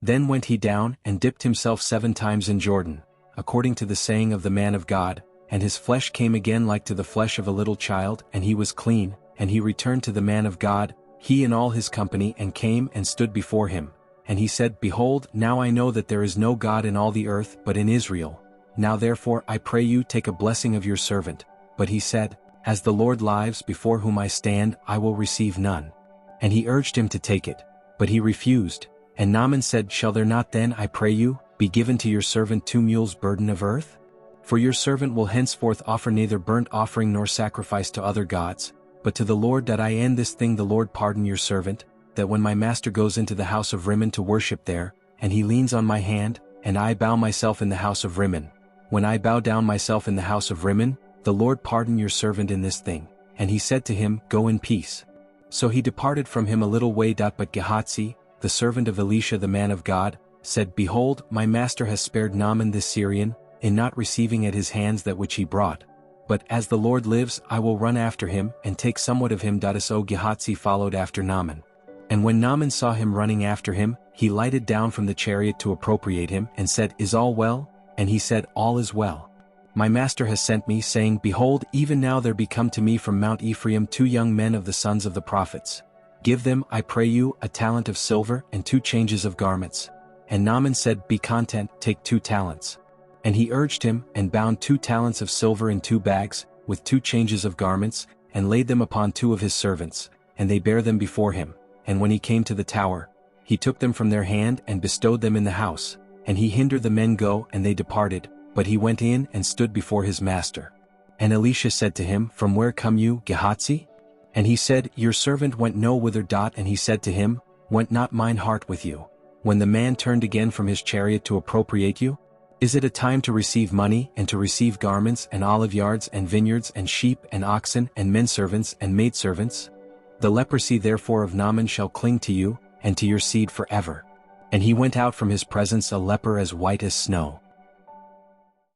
Then went he down and dipped himself 7 times in Jordan, according to the saying of the man of God, and his flesh came again like to the flesh of a little child, and he was clean, and he returned to the man of God, he and all his company, and came and stood before him. And he said, Behold, now I know that there is no God in all the earth but in Israel. Now therefore I pray you take a blessing of your servant. But he said, As the Lord lives before whom I stand, I will receive none. And he urged him to take it, but he refused. And Naaman said, Shall there not then, I pray you, be given to your servant 2 mules' burden of earth? For your servant will henceforth offer neither burnt offering nor sacrifice to other gods, but to the Lord that I end this thing. The Lord pardon your servant, that when my master goes into the house of Rimmon to worship there, and he leans on my hand, and I bow myself in the house of Rimmon, when I bow down myself in the house of Rimmon, the Lord pardon your servant in this thing. And he said to him, Go in peace. So he departed from him a little way. But Gehazi, the servant of Elisha the man of God, said, Behold, my master has spared Naaman this Syrian, in not receiving at his hands that which he brought. But as the Lord lives, I will run after him, and take somewhat of him. So Gehazi followed after Naaman. And when Naaman saw him running after him, he lighted down from the chariot to appropriate him, and said, Is all well? And he said, All is well. My master has sent me, saying, Behold, even now there be come to me from Mount Ephraim 2 young men of the sons of the prophets. Give them, I pray you, a talent of silver, and 2 changes of garments. And Naaman said, Be content, take 2 talents. And he urged him, and bound 2 talents of silver in 2 bags, with 2 changes of garments, and laid them upon 2 of his servants, and they bare them before him. And when he came to the tower, he took them from their hand and bestowed them in the house. And he hindered the men go, and they departed, but he went in and stood before his master. And Elisha said to him, From where come you, Gehazi? And he said, Your servant went no whither. And he said to him, Went not mine heart with you, when the man turned again from his chariot to appropriate you? Is it a time to receive money, and to receive garments, and olive yards, and vineyards, and sheep, and oxen, and menservants, and maidservants? The leprosy therefore of Naaman shall cling to you, and to your seed forever. And he went out from his presence a leper as white as snow.